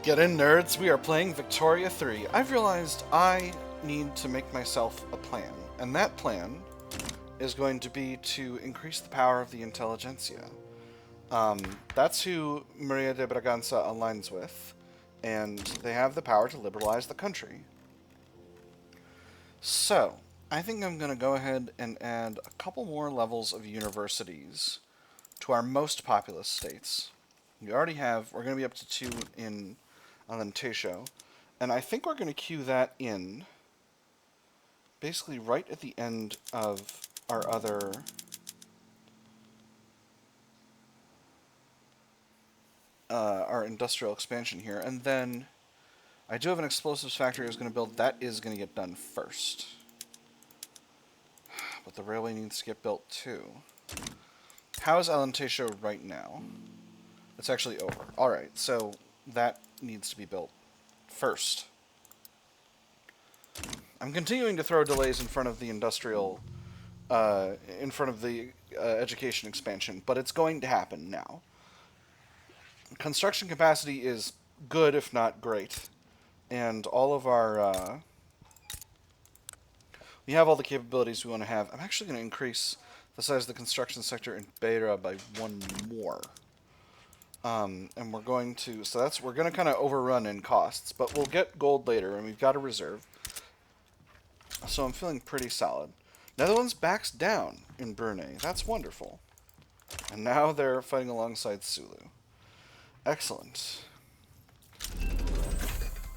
Get in, nerds. We are playing Victoria 3. I've realized I need to make myself a plan, and that plan is going to be to increase the power of the intelligentsia. That's who Maria de Braganca aligns with, and they have the power to liberalize the country. So, I think I'm going to go ahead and add a couple more levels of universities to our most populous states. We're going to be up to 2 in Alentejo, and I think we're going to queue that in basically right at the end of our other our industrial expansion here, and then I do have an explosives factory I was going to build. That is going to get done first, but the railway needs to get built too. How is Alentejo right now? It's actually over. Alright, so that needs to be built first. I'm continuing to throw delays in front of the industrial, education expansion, but it's going to happen now. Construction capacity is good, if not great, and all of our, we have all the capabilities we want to have. I'm actually going to increase the size of the construction sector in Beira by 1 more. And we're going to, we're going to kind of overrun in costs, but we'll get gold later, and we've got a reserve. So I'm feeling pretty solid. Netherlands backs down in Brunei. That's wonderful. And now they're fighting alongside Sulu. Excellent.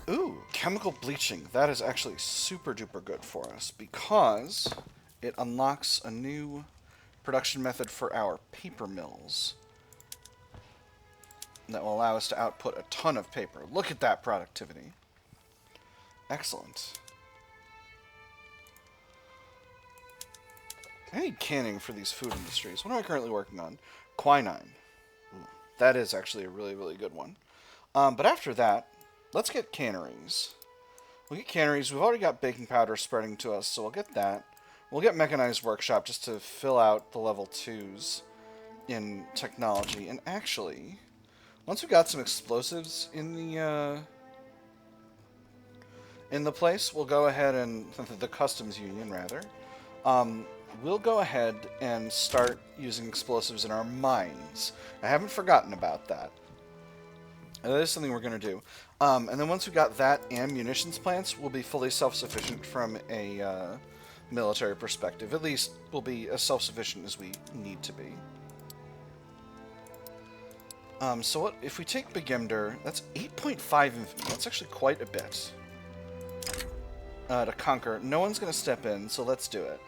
Ooh, chemical bleaching. That is actually super duper good for us because it unlocks a new production method for our paper mills that will allow us to output a ton of paper. Look at that productivity. Excellent. I need canning for these food industries. What am I currently working on? Quinine. Ooh, that is actually a really, really good one. But after that, let's get canneries. We'll get canneries. We've already got baking powder spreading to us, so we'll get that. We'll get mechanized workshop just to fill out the level 2s in technology. And actually, once we've got some explosives in the place, we'll go ahead and the customs union rather. We'll go ahead and start using explosives in our mines. I haven't forgotten about that. That is something we're going to do. And then once we've got that and munitions plants, we'll be fully self-sufficient from a military perspective. At least we'll be as self-sufficient as we need to be. So what if we take Begemder, that's 8.5 infamy. That's actually quite a bit to conquer. No one's going to step in, so let's do it.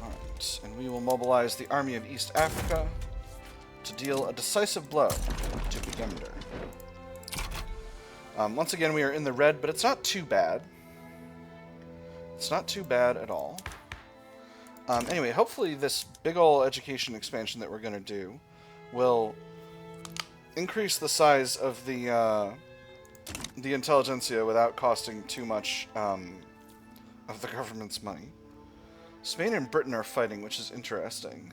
Alright, and we will mobilize the Army of East Africa to deal a decisive blow to Begemder. Once again, we are in the red, but it's not too bad. It's not too bad at all. Anyway, hopefully this big ol' education expansion that we're going to do will increase the size of the intelligentsia without costing too much of the government's money. Spain and Britain are fighting, which is interesting.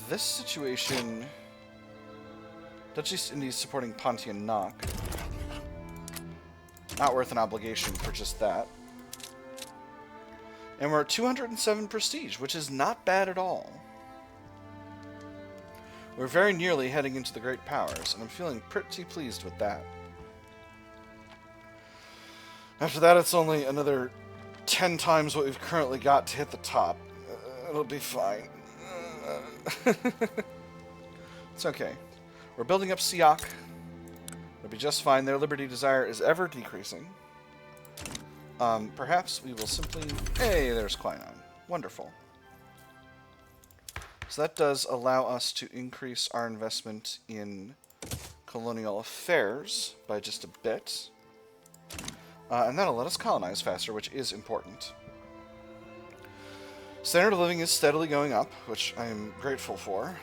This situation... Dutch East Indies supporting Pontianak. Not worth an obligation for just that. And we're at 207 prestige, which is not bad at all. We're very nearly heading into the Great Powers, and I'm feeling pretty pleased with that. After that, it's only another 10 times what we've currently got to hit the top. It'll be fine. It's okay. We're building up Siak. It'll be just fine. Their liberty desire is ever decreasing. Perhaps we will simply... Hey, there's quinine. Wonderful. So that does allow us to increase our investment in colonial affairs by just a bit. And that'll let us colonize faster, which is important. Standard of living is steadily going up, which I am grateful for.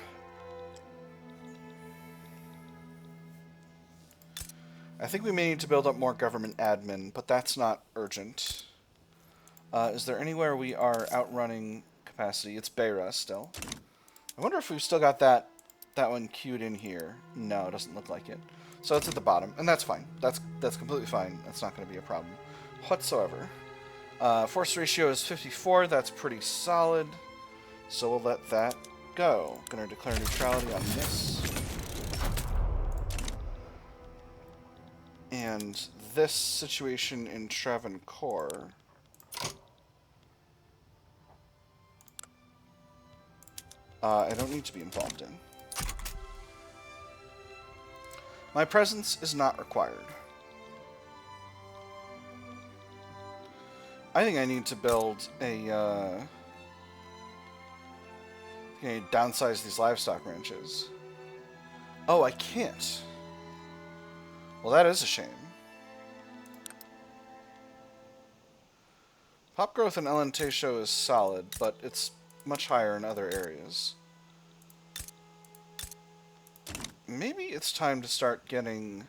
I think we may need to build up more government admin, but that's not urgent. Is there anywhere we are outrunning capacity? It's Beira still. I wonder if we've still got that one queued in here. No, it doesn't look like it. So it's at the bottom, and that's fine. That's completely fine. That's not going to be a problem whatsoever. Force ratio is 54. That's pretty solid. So we'll let that go. Going to declare neutrality on this. And this situation in Travancore. I don't need to be involved in. My presence is not required. I think I need to build a, downsize these livestock ranches. Oh, I can't. Well, that is a shame. Pop growth in Alentejo is solid, but it's much higher in other areas. Maybe it's time to start getting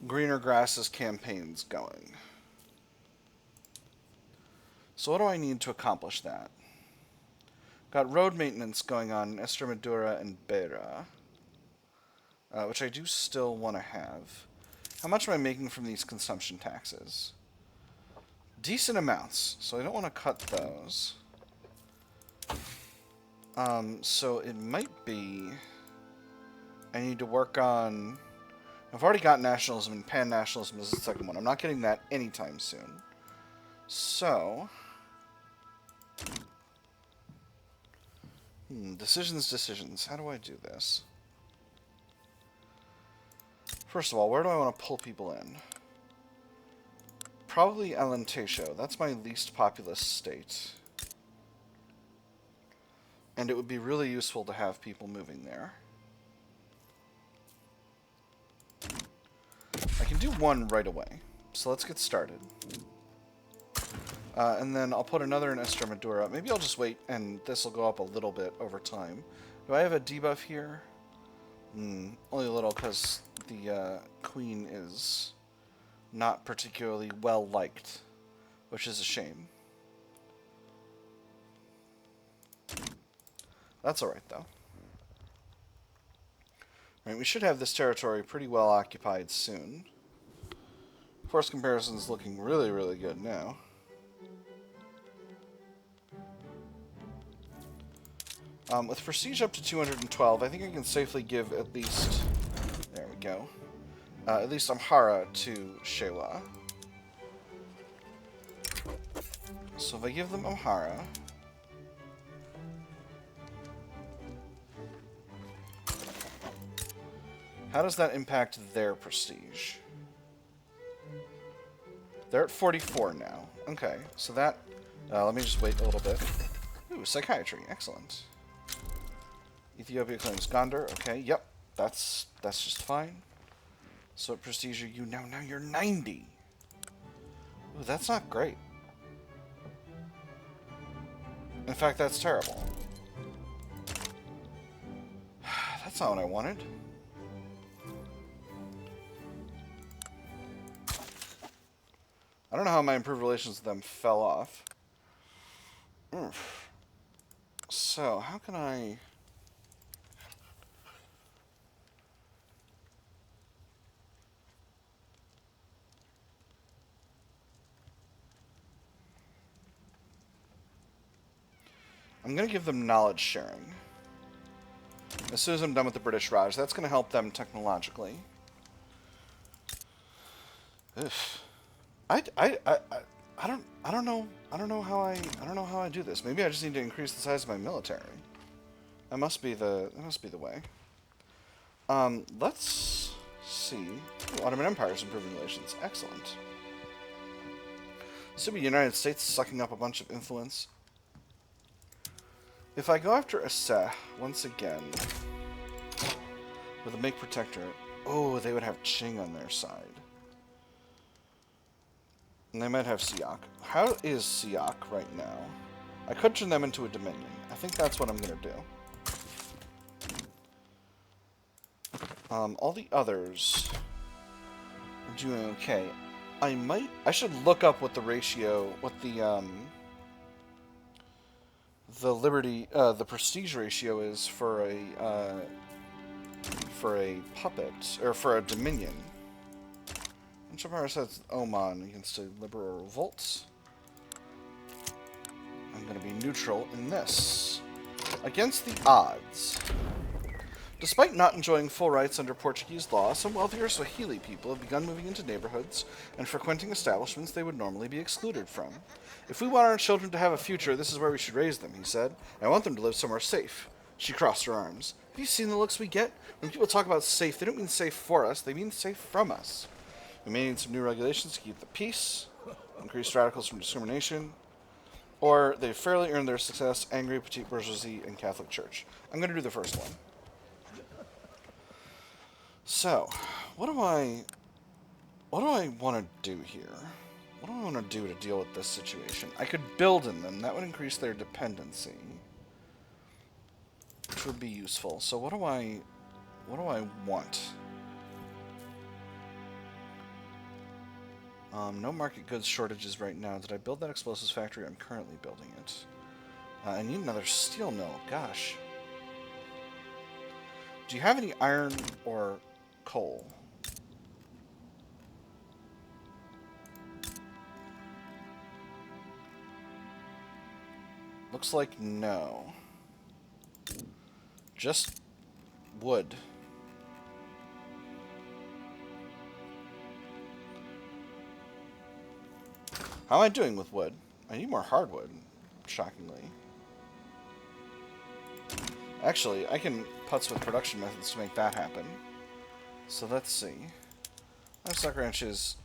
greener grasses campaigns going. So what do I need to accomplish that? Got road maintenance going on in Estremadura and Beira, which I do still want to have. How much am I making from these consumption taxes? Decent amounts, so I don't want to cut those. So it might be I need to work on... I've already got nationalism, and pan-nationalism is the second one. I'm not getting that anytime soon. So... decisions. How do I do this? First of all, where do I want to pull people in? Probably Alentejo. That's my least populous state. And it would be really useful to have people moving there. I can do one right away. So let's get started. And then I'll put another in Estremadura. Maybe I'll just wait, and this will go up a little bit over time. Do I have a debuff here? Only a little, because the queen is not particularly well liked, which is a shame. That's alright, though. Right, we should have this territory pretty well occupied soon. Force comparison is looking really, really good now. With prestige up to 212, I think I can safely give at least... There we go. At least Amhara to Shewa. So if I give them Amhara... How does that impact their prestige? They're at 44 now. Okay, so that... let me just wait a little bit. Ooh, psychiatry. Excellent. Ethiopia claims Gondar. Okay, yep. That's just fine. So what prestige are you now? Now you're 90. Ooh, that's not great. In fact, that's terrible. That's not what I wanted. I don't know how my improved relations with them fell off. Oof. So, how can I... I'm going to give them knowledge sharing. As soon as I'm done with the British Raj, that's going to help them technologically. Ugh. I don't know how I do this. Maybe I just need to increase the size of my military. That must be the way. Let's see. Ooh, Ottoman Empire is improving relations. Excellent. This would be United States sucking up a bunch of influence. If I go after Asseh once again with a make protectorate, oh, they would have Qing on their side. And they might have Siak. How is Siak right now? I could turn them into a dominion. I think that's what I'm going to do. All the others are doing okay. I should look up what the ratio, the prestige ratio is for a puppet or for a dominion. Which empire says Oman against a liberal revolt? I'm going to be neutral in this. Against the odds. Despite not enjoying full rights under Portuguese law, some wealthier Swahili people have begun moving into neighborhoods and frequenting establishments they would normally be excluded from. If we want our children to have a future, this is where we should raise them, he said. I want them to live somewhere safe. She crossed her arms. Have you seen the looks we get? When people talk about safe, they don't mean safe for us, they mean safe from us. We may need some new regulations to keep the peace, increase radicals from discrimination, or they've fairly earned their success, angry petite bourgeoisie and Catholic Church. I'm going to do the first one. So, what do I want to do here? What do I want to do to deal with this situation? I could build in them. That would increase their dependency, which would be useful. So what do I want? No market goods shortages right now. Did I build that explosives factory? I'm currently building it. I need another steel mill. Gosh. Do you have any iron or coal? Looks like no. Just wood. How am I doing with wood? I need more hardwood, shockingly. Actually, I can putz with production methods to make that happen. So let's see. Livestock ranches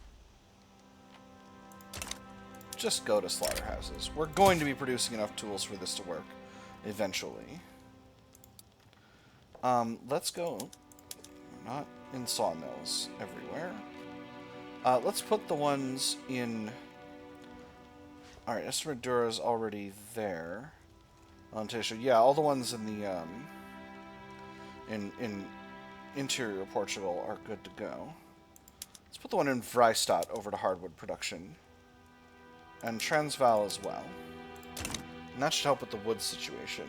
just go to slaughterhouses. We're going to be producing enough tools for this to work eventually. Let's go. We're not in sawmills everywhere. Let's put the ones in. Alright, Estremadura's already there. Yeah, all the ones in the in interior Portugal are good to go. Let's put the one in Vrystaat over to hardwood production. And Transvaal as well. And that should help with the wood situation.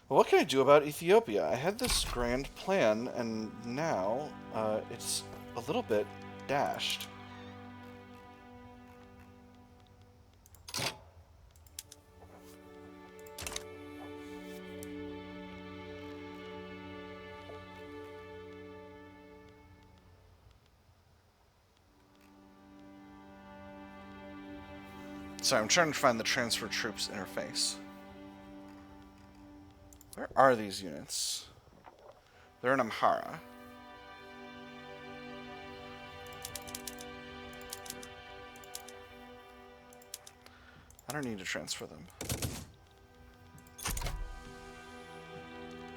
Well, what can I do about Ethiopia? I had this grand plan, and now it's a little bit dashed. Sorry, I'm trying to find the transfer troops interface. Where are these units? They're in Amhara. I don't need to transfer them.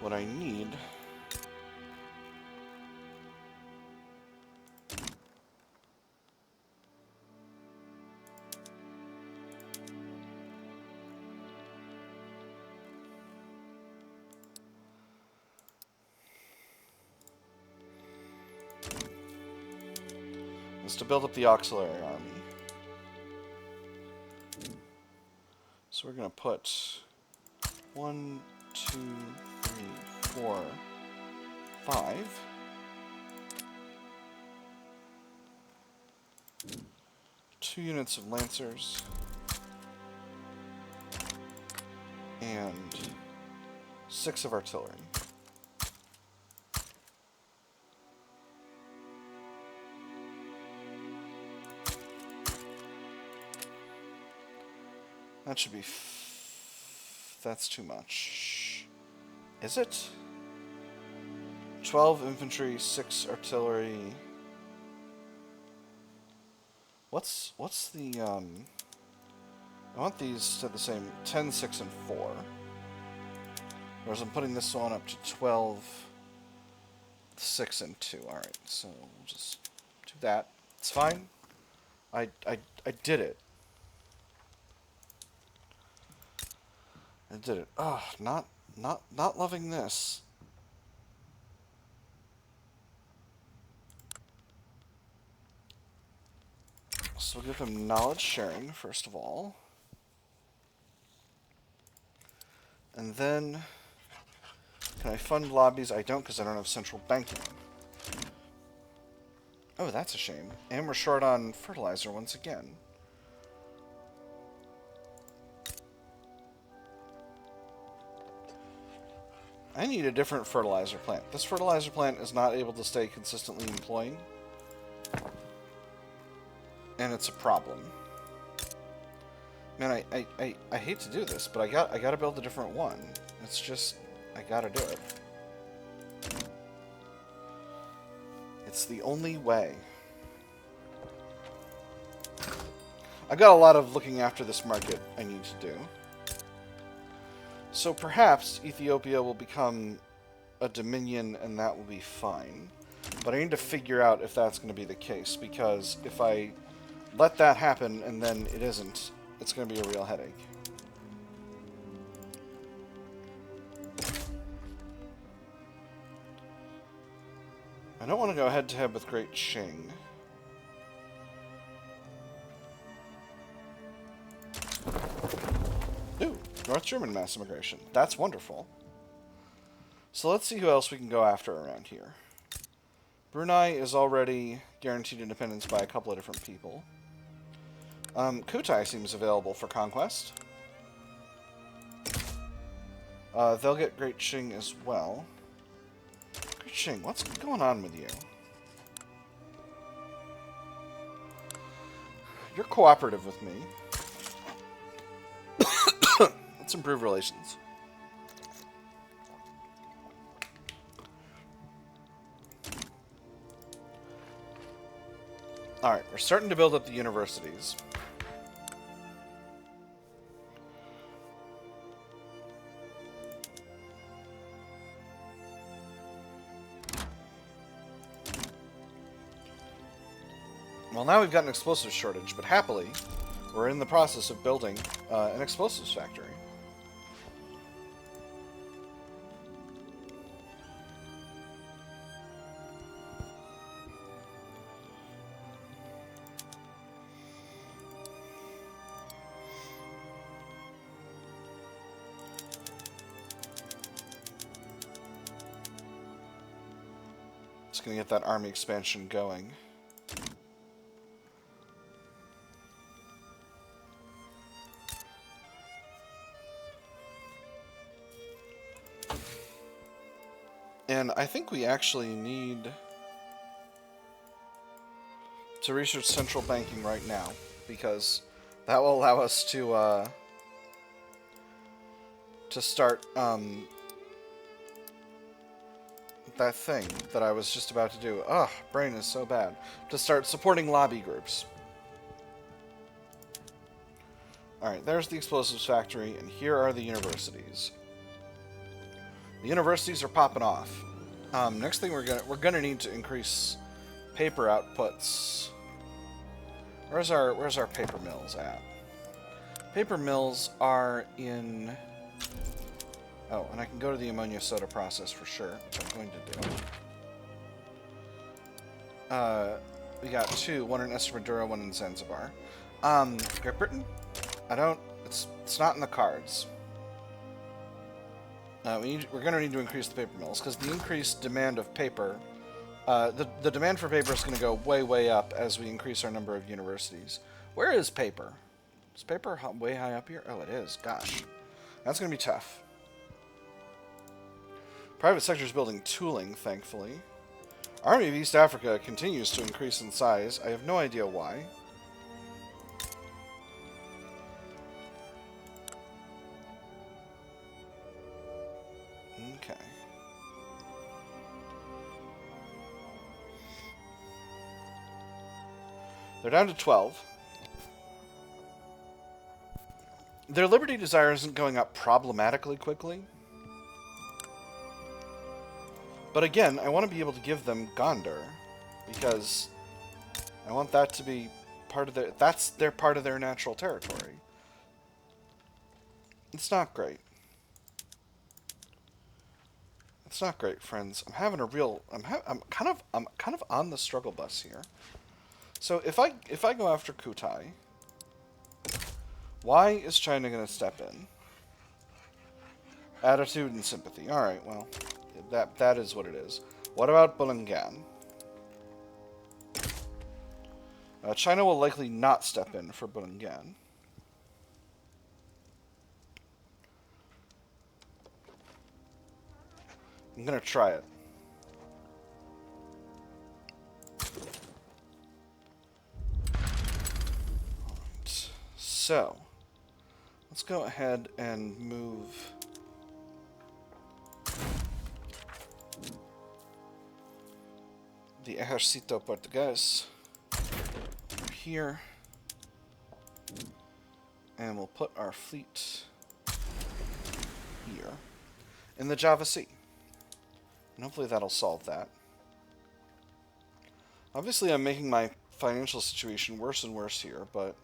What I need is to build up the auxiliary army. So we're going to put 1, 2, 3, 4, 5. Two units of lancers. And 6 of artillery. That should be... that's too much. Is it? 12 infantry, 6 artillery. What's the, I want these to the same 10, 6, and 4. Whereas I'm putting this one up to 12, 6, and 2. Alright, so we'll just do that. It's fine. I did it. I did it. Ugh, not loving this. So we'll give him knowledge sharing, first of all. And then, can I fund lobbies? I don't, because I don't have central banking. Oh, that's a shame. And we're short on fertilizer once again. I need a different fertilizer plant. This fertilizer plant is not able to stay consistently employing. And it's a problem. Man, I hate to do this, but I gotta build a different one. It's just, I gotta do it. It's the only way. I've got a lot of looking after this market I need to do. So perhaps Ethiopia will become a dominion and that will be fine. But I need to figure out if that's going to be the case, because if I let that happen and then it isn't, it's going to be a real headache. I don't want to go head-to-head with Great Qing. Ooh, North German mass immigration. That's wonderful. So let's see who else we can go after around here. Brunei is already guaranteed independence by a couple of different people. Kutai seems available for conquest. They'll get Great Qing as well. Great Qing, what's going on with you? You're cooperative with me. Let's improve relations. Alright, we're starting to build up the universities. Well, now we've got an explosives shortage, but happily, we're in the process of building an explosives factory. Just gonna get that army expansion going. And I think we actually need to research central banking right now, because that will allow us to start that thing that I was just about to do. Ugh, brain is so bad. To start supporting lobby groups. Alright, there's the explosives factory, and here are the universities. The universities are popping off. Next thing we're gonna need to increase paper outputs. Where's our paper mills at? Paper mills are in. Oh, and I can go to the ammonia soda process for sure, which I'm going to do. We got two, one in Estremadura, one in Zanzibar. Great Britain? It's not in the cards. We're going to need to increase the paper mills, because the increased demand of paper, the demand for paper is going to go way, way up as we increase our number of universities. Where is paper? Is paper way high up here? Oh, it is. Gosh. That's going to be tough. Private sector is building tooling, thankfully. Army of East Africa continues to increase in size. I have no idea why. Okay. They're down to 12. Their liberty desire isn't going up problematically quickly. But again, I want to be able to give them Gondar, because I want that to be part of their part of their natural territory. It's not great. It's not great, friends. I'm having a real. I'm kind of on the struggle bus here. So if I go after Kutai, why is China going to step in? Attitude and sympathy. Alright, well, that is what it is. What about Bulungan? China will likely not step in for Bulungan. I'm going to try it. Alright, so let's go ahead and move the Ejército Portugués over here, and we'll put our fleet here in the Java Sea, and hopefully that'll solve that. Obviously, I'm making my financial situation worse and worse here, but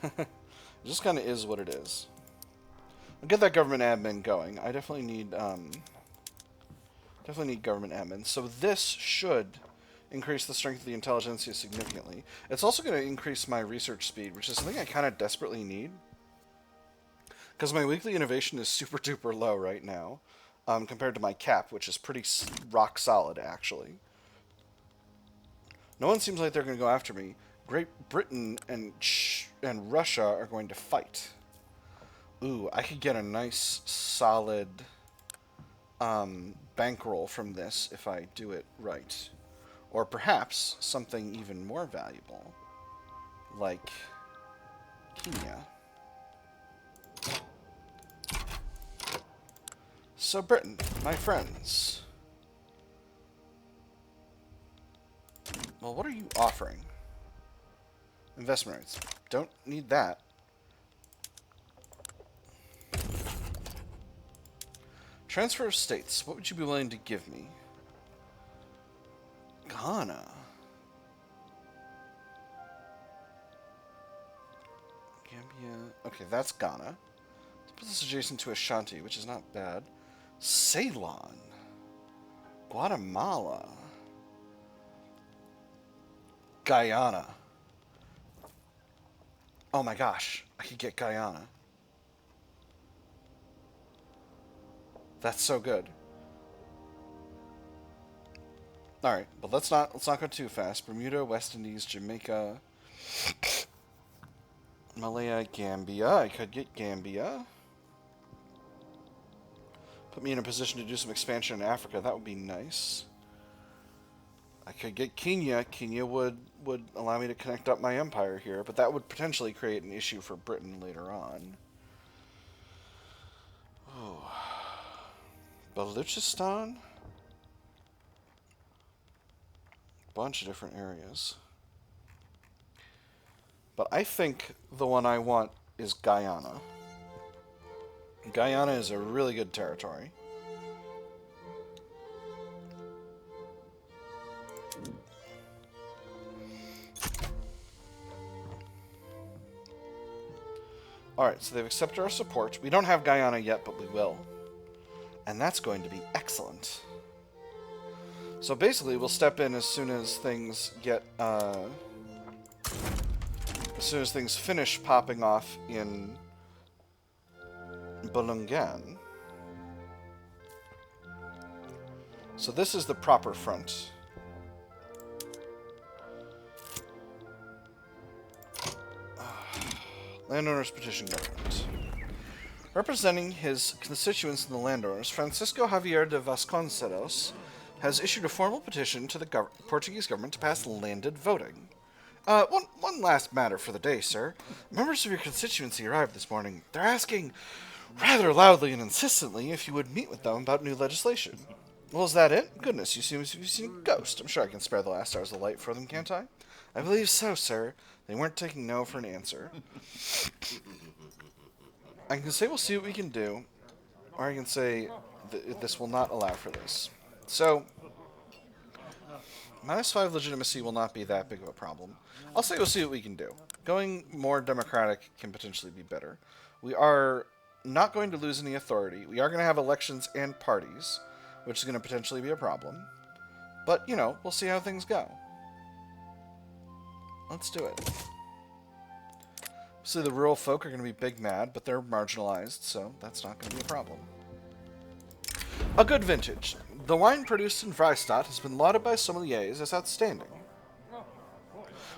it just kind of is what it is. I'll get that government admin going. I definitely need government admin. So this should increase the strength of the intelligentsia significantly. It's also going to increase my research speed, which is something I kind of desperately need. Because my weekly innovation is super duper low right now, compared to my cap, which is pretty rock solid, actually. No one seems like they're going to go after me. Great Britain and Russia are going to fight. Ooh, I could get a nice, solid bankroll from this if I do it right. Or perhaps something even more valuable, like Kenya. So Britain, my friends. Well, what are you offering? Investment rates. Don't need that. Transfer of states. What would you be willing to give me? Ghana. Gambia. Okay, that's Ghana. Let's put this adjacent to Ashanti, which is not bad. Ceylon. Guatemala. Guyana. Oh my gosh, I could get Guyana. That's so good. Alright, but let's not go too fast. Bermuda, West Indies, Jamaica, Malaya, Gambia. I could get Gambia. Put me in a position to do some expansion in Africa. That would be nice. I could get Kenya. Kenya would allow me to connect up my empire here, but that would potentially create an issue for Britain later on. Oh. Baluchistan? Bunch of different areas. But I think the one I want is Guyana. Guyana is a really good territory. Alright, so they've accepted our support. We don't have Guyana yet, but we will. And that's going to be excellent. So basically, we'll step in as soon as things get, as soon as things finish popping off in Bulungan. So this is the proper front. Landowners petition government. Representing his constituents in the landowners, Francisco Javier de Vasconcelos has issued a formal petition to the Portuguese government to pass landed voting. One last matter for the day, sir. Members of your constituency arrived this morning. They're asking rather loudly and insistently if you would meet with them about new legislation. Well, is that it? Goodness, you've seen a ghost. I'm sure I can spare the last hours of light for them, can't I? I believe so, sir. They weren't taking no for an answer. I can say we'll see what we can do, or I can say this will not allow for this. So, -5 legitimacy will not be that big of a problem. I'll say we'll see what we can do. Going more democratic can potentially be better. We are not going to lose any authority. We are going to have elections and parties, which is going to potentially be a problem. But, you know, we'll see how things go. Let's do it. So the rural folk are going to be big mad, but they're marginalized, so that's not going to be a problem. A good vintage. The wine produced in Vrystaat has been lauded by sommeliers as outstanding.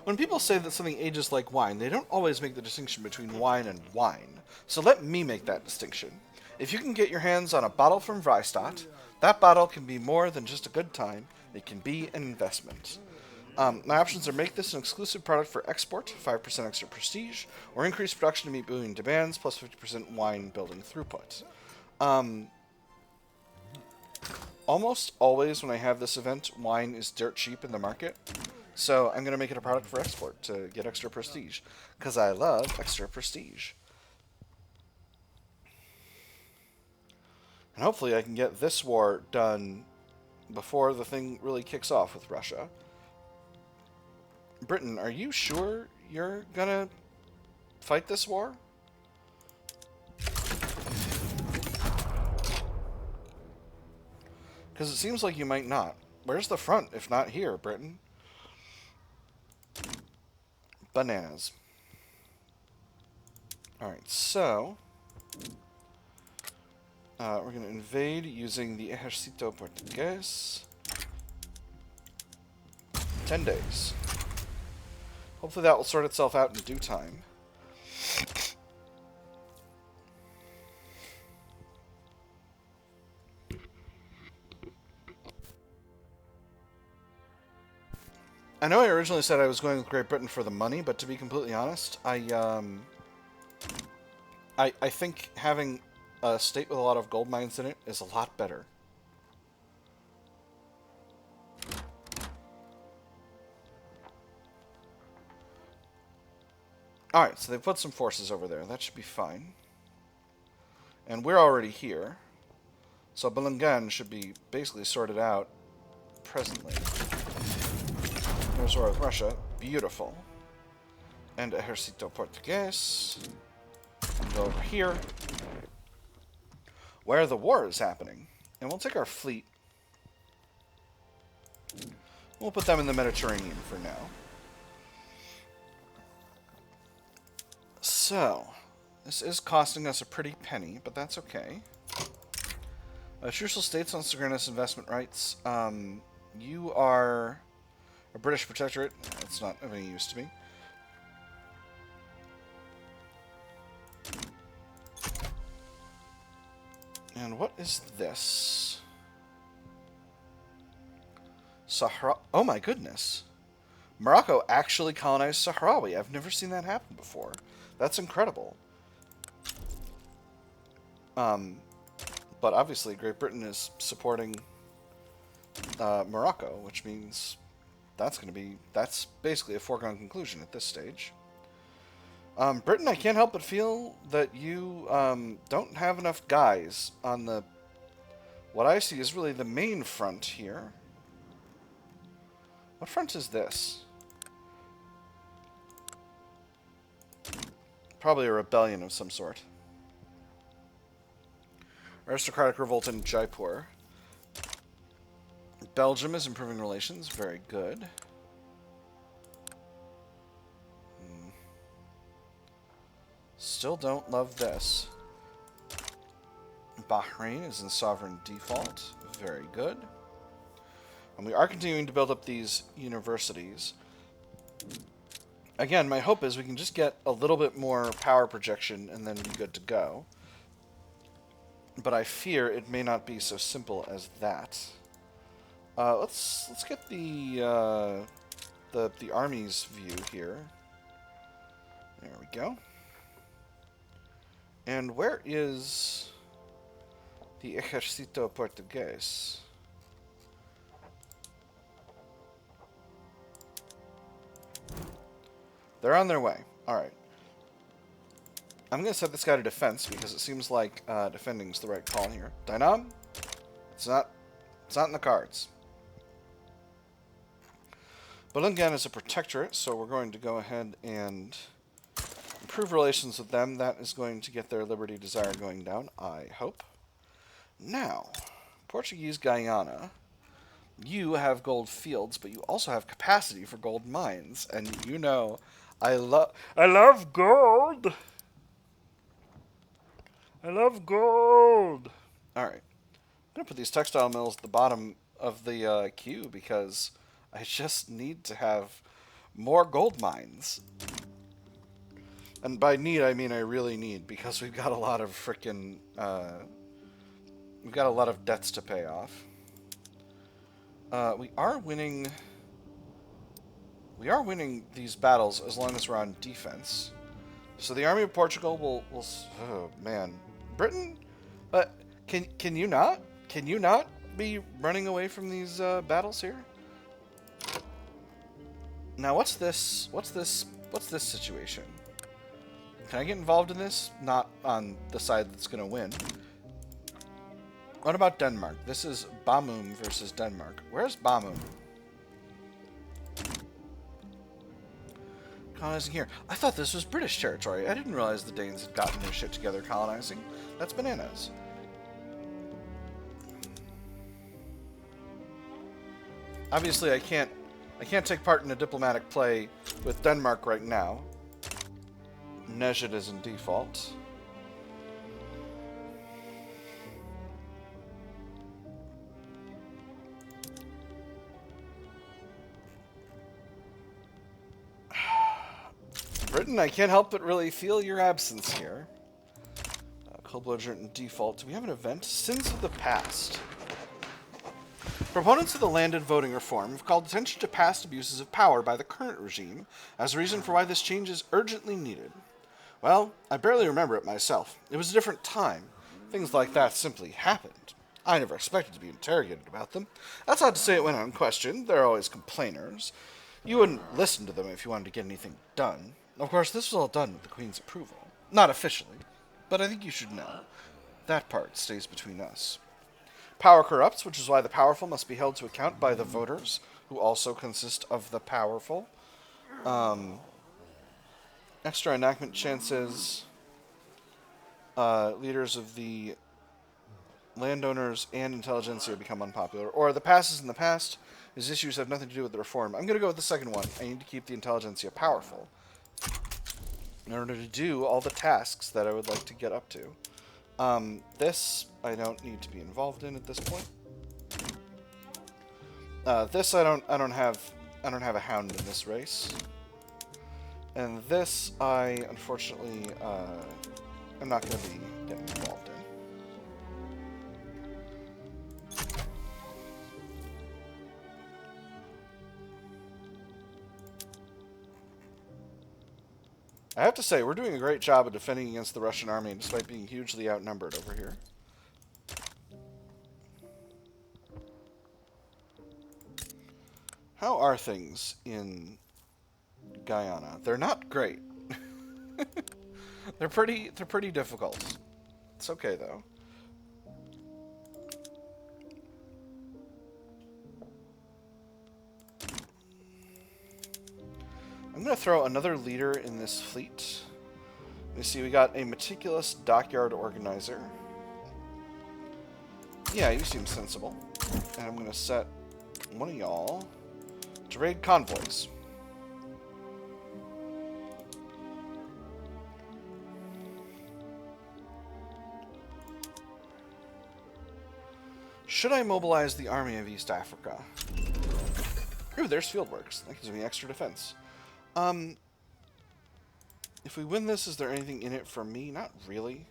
When people say that something ages like wine, they don't always make the distinction between wine and wine. So let me make that distinction. If you can get your hands on a bottle from Vrystaat, that bottle can be more than just a good time. It can be an investment. My options are make this an exclusive product for export, 5% extra prestige, or increase production to meet booming demands, plus 50% wine building throughput. Almost always when I have this event, wine is dirt cheap in the market. So I'm going to make it a product for export to get extra prestige. Because I love extra prestige. And hopefully I can get this war done before the thing really kicks off with Russia. Britain, are you sure you're going to fight this war? Because it seems like you might not. Where's the front, if not here, Britain? Bananas. Alright, so... we're going to invade using the Ejército Portugués. 10 days. Hopefully that will sort itself out in due time. I know I originally said I was going with Great Britain for the money, but to be completely honest, I think having a state with a lot of gold mines in it is a lot better. Alright, so they put some forces over there. That should be fine. And we're already here. So Bulungan should be basically sorted out presently. There's war with Russia. Beautiful. And Ejército Portugués. And go over here, where the war is happening. And we'll take our fleet. We'll put them in the Mediterranean for now. So, this is costing us a pretty penny, but that's okay. Trucial States wants to grant us investment rights. You are a British protectorate. It's not of any use to me. And what is this? Sahara. Oh my goodness. Morocco actually colonized Sahrawi. I've never seen that happen before. That's incredible. But obviously Great Britain is supporting Morocco, which means that's basically a foregone conclusion at this stage. Britain, I can't help but feel that you don't have enough guys on the... What I see is really the main front here. What front is this? Probably a rebellion of some sort. Aristocratic revolt in Jaipur. Belgium is improving relations. Very good. Still don't love this. Bahrain is in sovereign default. Very good. And we are continuing to build up these universities. Again, my hope is we can just get a little bit more power projection and then be good to go. But I fear it may not be so simple as that. Let's get the army's view here. There we go. And where is the Ejército Portugués? They're on their way. Alright. I'm going to set this guy to defense because it seems like defending is the right call here. Dynam? It's not in the cards. Bulungan is a protectorate, so we're going to go ahead and improve relations with them. That is going to get their liberty desire going down, I hope. Now, Portuguese Guyana. You have gold fields, but you also have capacity for gold mines. And you know, I love gold. I love gold. All right. I'm going to put these textile mills at the bottom of the queue because I just need to have more gold mines. And by need, I mean I really need, because we've got a lot of frickin' we've got a lot of debts to pay off. We are winning these battles as long as we're on defense. So the army of Portugal will oh man, Britain, but can you not be running away from these battles here? Now what's this situation? Can I get involved in this? Not on the side that's going to win. What about Denmark? This is Bamum versus Denmark. Where's Bamum? Colonizing here. I thought this was British territory. I didn't realize the Danes had gotten their shit together colonizing. That's bananas. Obviously, I can't take part in a diplomatic play with Denmark right now. Nejid is in default. Britain, I can't help but really feel your absence here. Cold-blooded in default. Do we have an event? Sins of the past. Proponents of the landed voting reform have called attention to past abuses of power by the current regime as a reason for why this change is urgently needed. Well, I barely remember it myself. It was a different time. Things like that simply happened. I never expected to be interrogated about them. That's not to say it went unquestioned. There are always complainers. You wouldn't listen to them if you wanted to get anything done. Of course, this was all done with the Queen's approval. Not officially, but I think you should know. That part stays between us. Power corrupts, which is why the powerful must be held to account by the voters, who also consist of the powerful. Extra enactment chances. Leaders of the landowners and intelligentsia become unpopular. Or the past is in the past. These issues have nothing to do with the reform. I'm going to go with the second one. I need to keep the intelligentsia powerful in order to do all the tasks that I would like to get up to. This I don't need to be involved in at this point. This I don't have a hound in this race. And this I unfortunately I'm not going to be getting involved in. I have to say, we're doing a great job of defending against the Russian army, despite being hugely outnumbered over here. How are things in Guyana? They're not great. They're pretty difficult. It's okay though. I'm going to throw another leader in this fleet. You see, we got a meticulous dockyard organizer. Yeah, you seem sensible. And I'm going to set one of y'all to raid convoys. Should I mobilize the army of East Africa? Ooh, there's fieldworks. That gives me extra defense. If we win this, is there anything in it for me? Not really.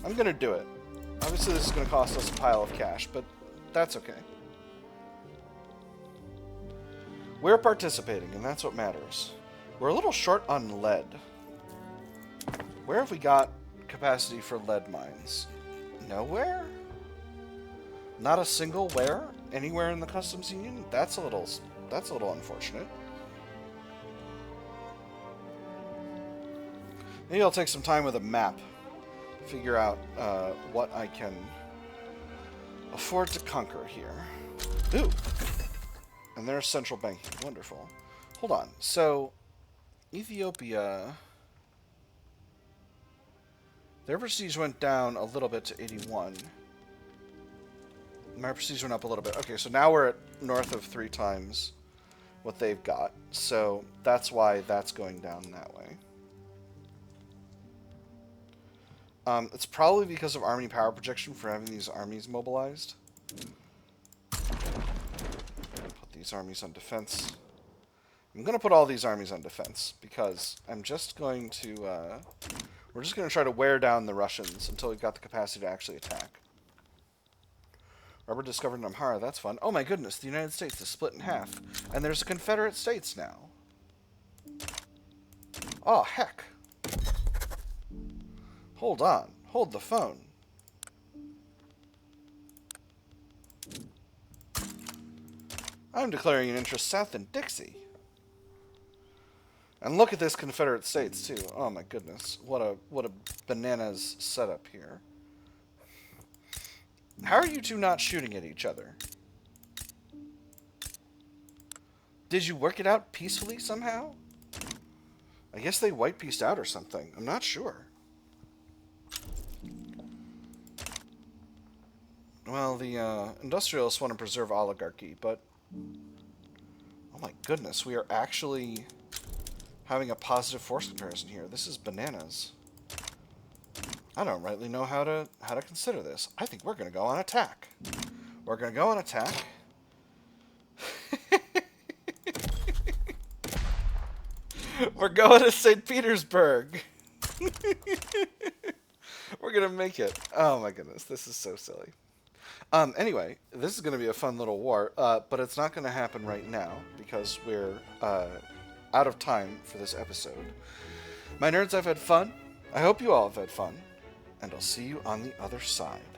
I'm gonna do it. Obviously this is gonna cost us a pile of cash, but that's okay. We're participating, and that's what matters. We're a little short on lead. Where have we got capacity for lead mines? Nowhere? Not a single where? Anywhere in the customs union? That's a little unfortunate. Maybe I'll take some time with a map, figure out what I can afford to conquer here. Ooh, and there's central banking. Wonderful. Hold on. So, Ethiopia, their prestige went down a little bit to 81. My prestige went up a little bit. Okay, so now we're at north of 3 times what they've got. So that's why that's going down that way. It's probably because of army power projection for having these armies mobilized. Put these armies on defense. I'm going to put all these armies on defense because I'm just going to... we're just going to try to wear down the Russians until we've got the capacity to actually attack. Rubber discovered in Amhara. That's fun. Oh my goodness, the United States is split in half. And there's a Confederate States now. Oh, heck. Hold on. Hold the phone. I'm declaring an interest south in Dixie. And look at this Confederate States, too. Oh my goodness. What a bananas setup here. How are you two not shooting at each other? Did you work it out peacefully somehow? I guess they white pieced out or something. I'm not sure. Well, the industrialists want to preserve oligarchy, but... Oh my goodness, we are actually having a positive force comparison here. This is bananas. I don't rightly know how to consider this. I think we're going to go on attack. We're going to go on attack. We're going to St. Petersburg. We're going to make it. Oh my goodness, this is so silly. Anyway, this is going to be a fun little war, but it's not going to happen right now because we're out of time for this episode. My nerds, I've had fun. I hope you all have had fun. And I'll see you on the other side.